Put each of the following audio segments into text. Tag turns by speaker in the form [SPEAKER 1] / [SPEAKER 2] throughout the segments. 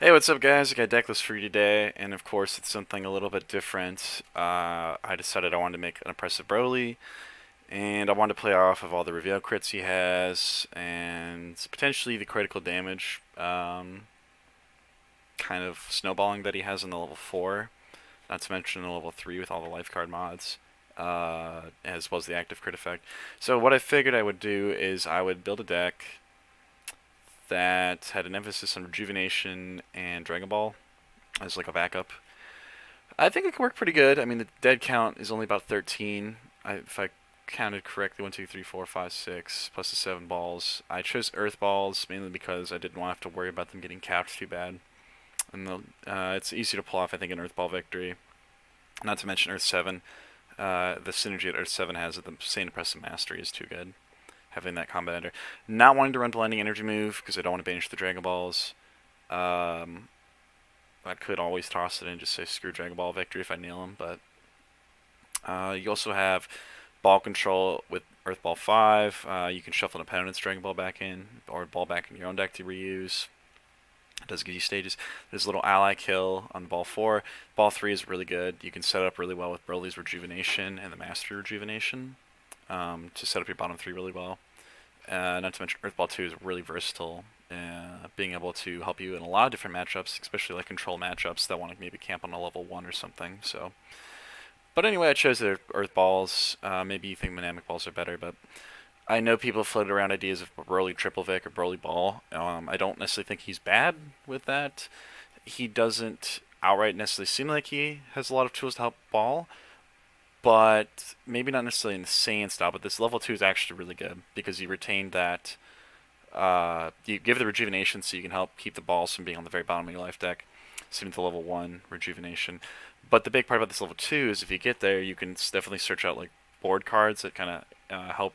[SPEAKER 1] Hey, what's up, guys? I got Decklist for you today, and of course, it's something a little bit different. I decided I wanted to make an Oppressive Broly, and I wanted to play off of all the reveal crits he has, and potentially the critical damage kind of snowballing that he has in the level 4, not to mention the level 3 with all the life card mods, as well as the active crit effect. So, what I figured I would do is I would build a deck that had an emphasis on rejuvenation and Dragon Ball as like a backup. I think it could work pretty good. I mean, the dead count is only about 13. If I counted correctly, 1, 2, 3, 4, 5, 6, plus the 7 balls. I chose Earth balls mainly because I didn't want to have to worry about them getting capped too bad. And it's easy to pull off, I think, an Earth ball victory. Not to mention Earth 7. The synergy that Earth 7 has with the Sane Oppressive Mastery is too good. Having that combat ender. Not wanting to run Blending Energy move because I don't want to banish the Dragon Balls. I could always toss it in and just say screw Dragon Ball victory if I nail him, but you also have ball control with Earth Ball 5. You can shuffle an opponent's Dragon Ball back in, or ball back in your own deck to reuse. It does give you stages. There's a little ally kill on ball 4. Ball 3 is really good. You can set up really well with Broly's Rejuvenation and the Mastery Rejuvenation to set up your bottom 3 really well. Not to mention Earth Ball 2 is really versatile, being able to help you in a lot of different matchups, especially like control matchups that want to maybe camp on a level 1 or something. So, but anyway, I chose the Earth Balls. Maybe you think Dynamic Balls are better, but I know people floated around ideas of Broly Triple Vic or Broly Ball. I don't necessarily think he's bad with that. He doesn't outright necessarily seem like he has a lot of tools to help Ball, but maybe not necessarily in the Saiyan style. But this level 2 is actually really good because you retain that. You give the rejuvenation so you can help keep the balls from being on the very bottom of your life deck. Same with the level 1 rejuvenation. But the big part about this level 2 is if you get there, you can definitely search out like board cards that kind of help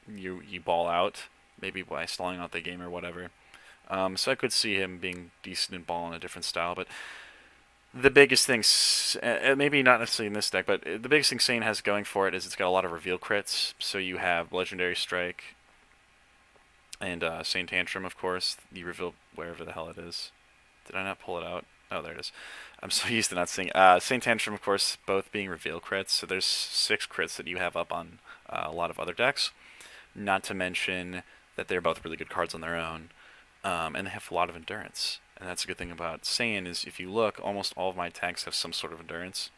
[SPEAKER 1] you ball out, maybe by stalling out the game or whatever. So I could see him being decent in ball in a different style, but the biggest thing, maybe not necessarily in this deck, but the biggest thing Saiyan has going for it is it's got a lot of reveal crits. So you have Legendary Strike and Saiyan Tantrum, of course. You reveal wherever the hell it is. Did I not pull it out? Oh, there it is. I'm so used to not seeing. Saiyan Tantrum, of course, both being reveal crits. So there's 6 crits that you have up on a lot of other decks. Not to mention that they're both really good cards on their own, and they have a lot of endurance. And that's a good thing about Saiyan is if you look, almost all of my attacks have some sort of endurance.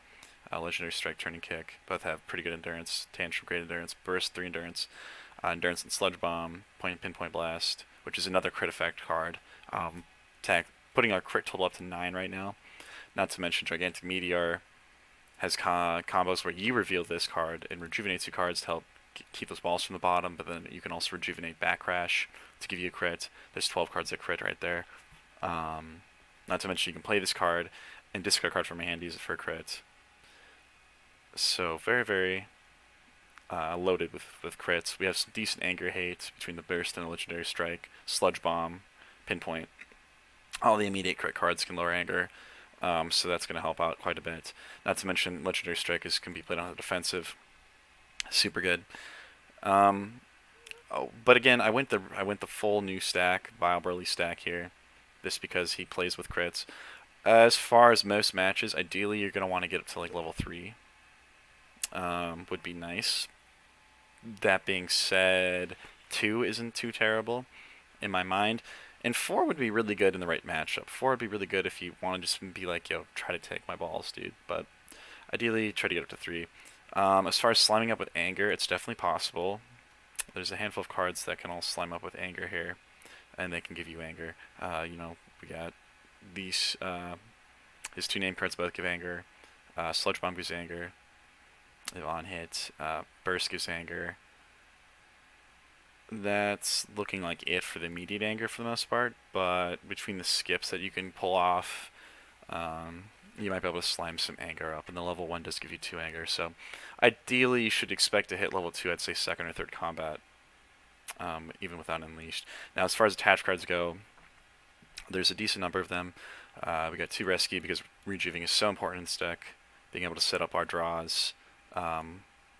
[SPEAKER 1] Legendary Strike, Turning Kick, both have pretty good endurance. Tantrum, great endurance. Burst, 3 endurance. Endurance and Sludge Bomb, Pinpoint Blast, which is another crit effect card. Putting our crit total up to 9 right now. Not to mention Gigantic Meteor has combos where you reveal this card and rejuvenate 2 cards to help keep those balls from the bottom, but then you can also rejuvenate Back Crash to give you a crit. There's 12 cards that crit right there. Not to mention you can play this card and discard a card from your hand, use it for a crit. So very, very loaded with crits. We have some decent anger hate between the Burst and the Legendary Strike, Sludge Bomb, Pinpoint. All the immediate crit cards can lower anger, so that's going to help out quite a bit. Not to mention Legendary Strike can be played on the defensive. Super good. But again, I went the full new stack, Vile Broly stack here. This because he plays with crits. As far as most matches, ideally you're going to want to get up to like level 3. Would be nice. That being said, 2 isn't too terrible in my mind. And 4 would be really good in the right matchup. 4 would be really good if you want to just be like, yo, try to take my balls, dude. But ideally, try to get up to 3. As far as sliming up with anger, it's definitely possible. There's a handful of cards that can all slime up with anger here, and they can give you anger. We got these, his 2 name cards both give anger. Sludge Bomb gives anger. On hit, Burst gives anger. That's looking like it for the immediate anger for the most part, but between the skips that you can pull off, you might be able to slime some anger up, and the level 1 does give you 2 anger, so ideally you should expect to hit level 2, I'd say 2nd or 3rd combat, even without Unleashed. Now as far as attached cards go, there's a decent number of them. We got 2 Rescue because Rejuving is so important in this deck, being able to set up our draws,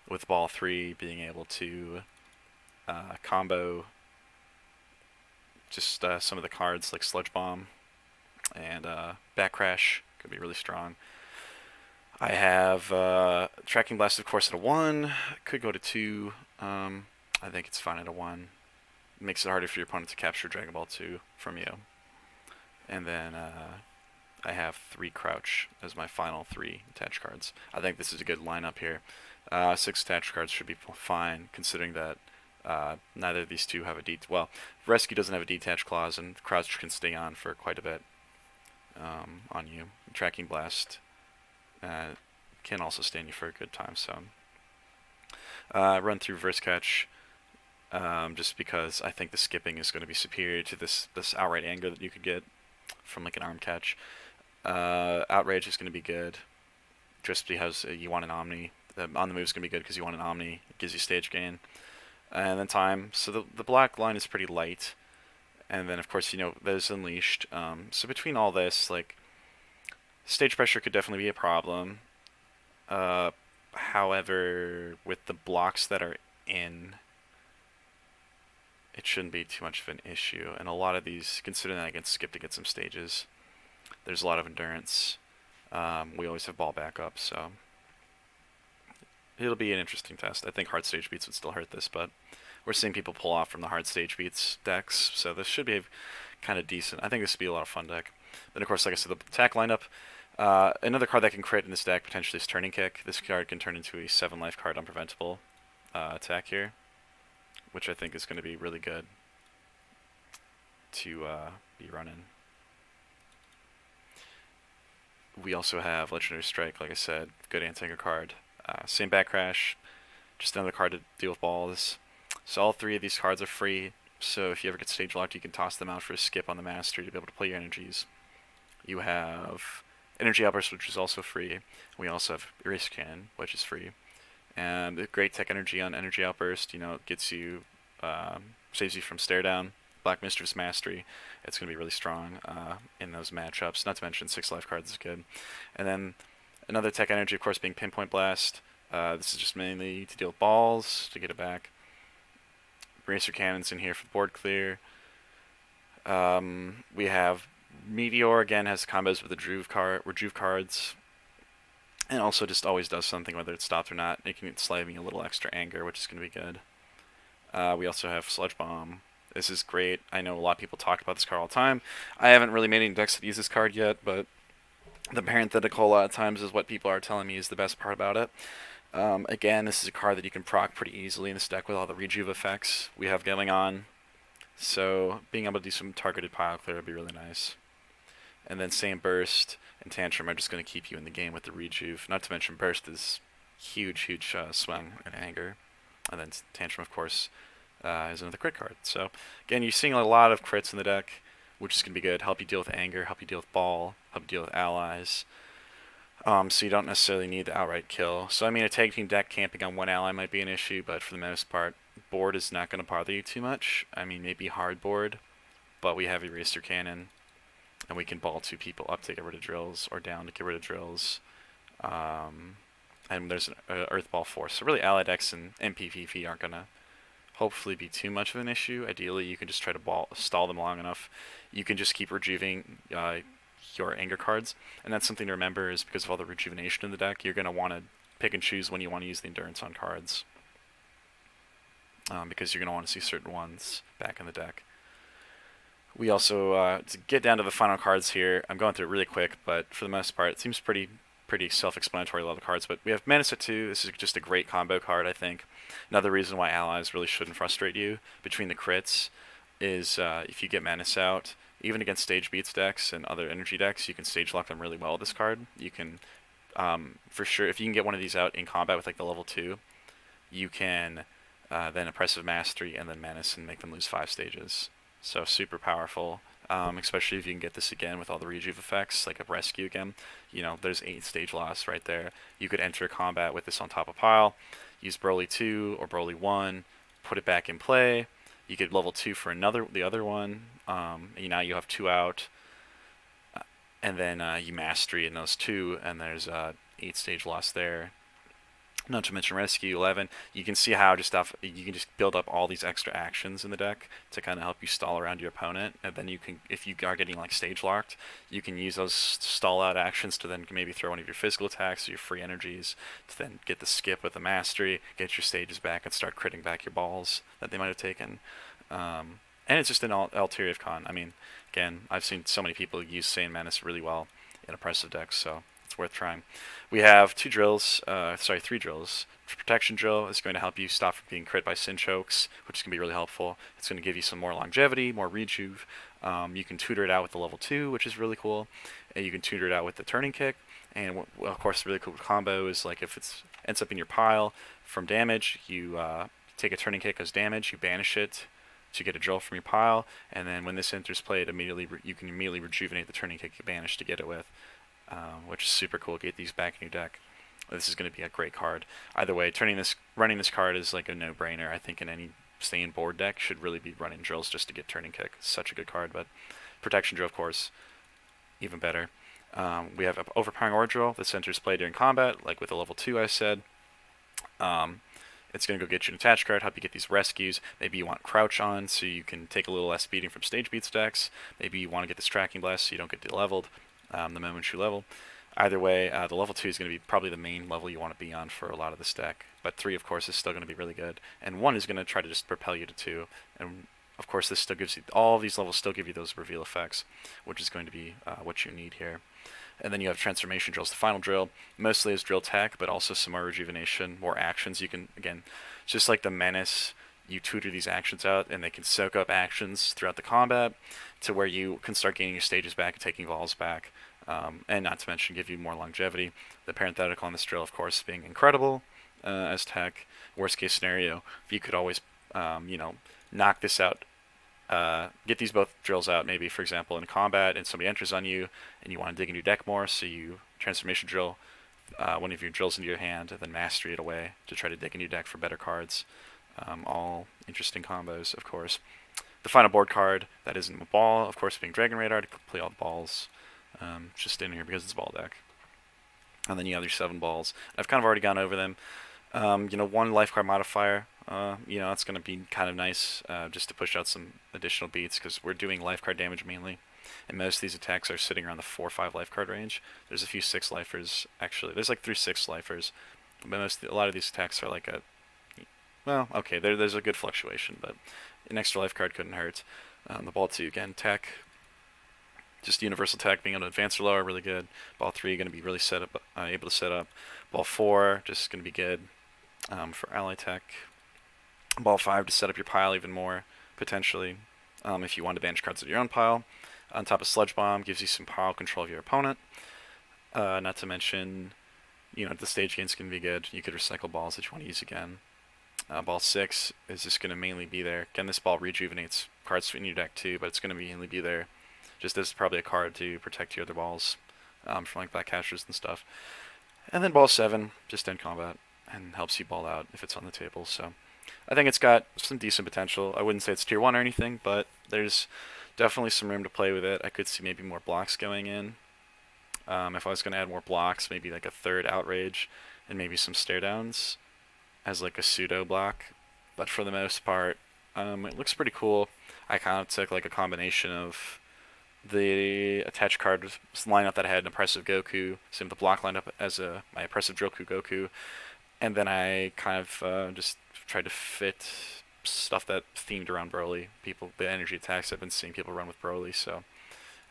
[SPEAKER 1] with ball 3 being able to combo just some of the cards like Sludge Bomb and back crash could be really strong. I have tracking blast, of course, at a 1. Could go to 2. I think it's fine at a 1. It makes it harder for your opponent to capture Dragon Ball 2 from you. And then I have 3 crouch as my final 3 attached cards. I think this is a good lineup here. 6 attached cards should be fine, considering that neither of these two have a well, rescue doesn't have a detach clause, and crouch can stay on for quite a bit on you. Tracking blast can also stand you for a good time. So run through verse catch. Just because I think the skipping is going to be superior to this outright anger that you could get from like an arm catch. Outrage is going to be good, just because you want an Omni. On the move is going to be good because you want an Omni. It gives you stage gain. And then time. So the black line is pretty light. And then, of course, there's Unleashed. So between all this, like, stage pressure could definitely be a problem. However, with the blocks that are in, it shouldn't be too much of an issue. And a lot of these, considering that I get skipped to get some stages, there's a lot of endurance. We always have ball backup, so it'll be an interesting test. I think hard stage beats would still hurt this, but we're seeing people pull off from the hard stage beats decks, so this should be kind of decent. I think this would be a lot of fun deck. Then, of course, like I said, the attack lineup. Another card that can crit in this deck potentially is Turning Kick. This card can turn into a 7-life card unpreventable attack here, which I think is going to be really good to be running. We also have Legendary Strike, like I said, good anti-anger card. Same back crash, just another card to deal with balls. So all 3 of these cards are free, so if you ever get stage locked, you can toss them out for a skip on the mastery to be able to play your energies. You have Energy Outburst, which is also free. We also have Eraser Cannon, which is free. And the great tech energy on Energy Outburst, it gets you, saves you from stare down. Black Mistress Mastery, it's going to be really strong in those matchups. Not to mention 6 life cards is good. And then another tech energy, of course, being Pinpoint Blast. This is just mainly to deal with balls, to get it back. Eraser Cannon's in here for board clear. We have Meteor, again, has combos with the Rejuve cards. And also just always does something, whether it's stopped or not, making it slaving a little extra anger, which is going to be good. We also have Sludge Bomb. This is great. I know a lot of people talk about this card all the time. I haven't really made any decks that use this card yet, but the parenthetical a lot of times is what people are telling me is the best part about it. Again, this is a card that you can proc pretty easily in this deck with all the Rejuve effects we have going on. So being able to do some targeted pile clear would be really nice. And then same Burst and Tantrum are just going to keep you in the game with the Rejuve. Not to mention Burst is huge swing and anger. And then Tantrum, of course, is another crit card. So again, you're seeing a lot of crits in the deck, which is going to be good. Help you deal with anger, help you deal with ball, help you deal with allies. So you don't necessarily need the outright kill. So I mean, a tag team deck camping on one ally might be an issue, but for the most part, board is not going to bother you too much. I mean, maybe hard board, but we have Eraser Cannon, and we can ball 2 people up to get rid of drills, or down to get rid of drills. And there's an Earthball Force. So really, ally decks and MPPV aren't going to hopefully be too much of an issue. Ideally, you can just try to stall them long enough. You can just keep rejuving your anger cards, and that's something to remember is because of all the rejuvenation in the deck, you're going to want to pick and choose when you want to use the endurance on cards, because you're going to want to see certain ones back in the deck. We also, to get down to the final cards here, I'm going through it really quick, but for the most part, it seems pretty self-explanatory, a lot of cards, but we have Mana Set 2. This is just a great combo card, I think. Another reason why allies really shouldn't frustrate you between the crits is if you get Menace out, even against stage beats decks and other energy decks, you can stage lock them really well with this card. You can, for sure, if you can get one of these out in combat with like the level 2, you can then Oppressive Mastery and then Menace and make them lose 5 stages. So super powerful, especially if you can get this again with all the Rejuve effects, like a Rescue again. There's 8 stage loss right there. You could enter combat with this on top of pile, use Broly 2 or Broly 1, put it back in play. You could level 2 for the other one. Now you have 2 out, and then you mastery in those 2, and there's 8 stage loss there. Not to mention Rescue 11. You can see how you can just build up all these extra actions in the deck to kind of help you stall around your opponent, and then you can, if you are getting like stage locked, you can use those stall out actions to then maybe throw one of your physical attacks or your free energies to then get the skip with the mastery, get your stages back, and start critting back your balls that they might have taken. And it's just an ulterior con. I mean, again, I've seen so many people use Saiyan Menace really well in oppressive decks, so it's worth trying. We have three drills. Protection drill is going to help you stop from being crit by sin chokes, which is going to be really helpful. It's going to give you some more longevity, more rejuve. You can tutor it out with the level 2, which is really cool. And you can tutor it out with the turning kick. And of course, the really cool combo is like if it ends up in your pile from damage, you take a turning kick as damage, you banish it to get a drill from your pile, and then when this enters play, you can immediately rejuvenate the turning kick you banished to get it with. Which is super cool. Get these back in your deck. This is going to be a great card. Either way, running this card is like a no-brainer. I think in any staying board deck should really be running drills just to get turning kick. It's such a good card, but protection drill, of course, even better. We have overpowering aura drill that enters play during combat, like with a level 2 I said. It's going to go get you an attached card, help you get these rescues. Maybe you want crouch on so you can take a little less beating from stage beats decks. Maybe you want to get this tracking blast so you don't get deleveled the moment you level. Either way, the level 2 is going to be probably the main level you want to be on for a lot of this deck. But 3, of course, is still going to be really good. And 1 is going to try to just propel you to 2. And, of course, this still gives you, all these levels still give you those reveal effects, which is going to be what you need here. And then you have transformation drills. The final drill mostly is drill tech, but also some more rejuvenation, more actions. You can, again, just like the Menace, you tutor these actions out, and they can soak up actions throughout the combat to where you can start gaining your stages back and taking balls back. And not to mention give you more longevity. The parenthetical on this drill, of course, being incredible as tech. Worst case scenario, you could always, knock this out. Get these both drills out, maybe, for example, in combat, and somebody enters on you, and you want to dig into your deck more, so you transformation drill one of your drills into your hand, and then mastery it away to try to dig in your deck for better cards. All interesting combos, of course. The final board card, that isn't a ball, of course, being Dragon Radar to play all the balls. Just in here because it's a ball deck. And then you have your 7 balls. I've kind of already gone over them. 1 life card modifier. It's going to be kind of nice just to push out some additional beats because we're doing life card damage mainly. And most of these attacks are sitting around the 4 or 5 life card range. There's a few 6 lifers, actually. There's like 3 6 lifers. But a lot of these attacks are like there's a good fluctuation, but an extra life card couldn't hurt. The ball 2, again, tech. Just universal tech, being able to advance or lower, really good. Ball 3 going to be really able to set up. Ball 4 just going to be good for ally tech. Ball 5 to set up your pile even more potentially if you want to banish cards of your own pile. On top of Sludge Bomb gives you some pile control of your opponent. Not to mention, the stage gains can be good. You could recycle balls that you want to use again. Ball 6 is just going to mainly be there. Again, this ball rejuvenates cards in your deck too, but it's going to mainly be there just as probably a card to protect your other balls from like black casters and stuff. And then ball 7, just end combat, and helps you ball out if it's on the table. So I think it's got some decent potential. I wouldn't say it's tier 1 or anything, but there's definitely some room to play with it. I could see maybe more blocks going in. If I was going to add more blocks, maybe like a 3rd Outrage and maybe some stare downs as like a pseudo block. But for the most part, it looks pretty cool. I kind of took like a combination of the attached card lineup that I had an Oppressive Goku, same with the block lineup as my Oppressive Drillku Goku, and then I kind of just tried to fit stuff that themed around Broly. The energy attacks I've been seeing people run with Broly, so,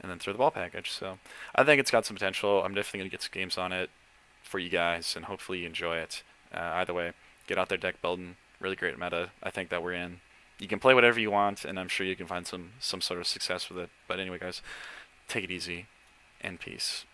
[SPEAKER 1] and then throw the ball package. So I think it's got some potential. I'm definitely gonna get some games on it for you guys, and hopefully you enjoy it. Either way, get out there deck building. Really great meta I think that we're in. You can play whatever you want, and I'm sure you can find some sort of success with it. But anyway, guys, take it easy, and peace.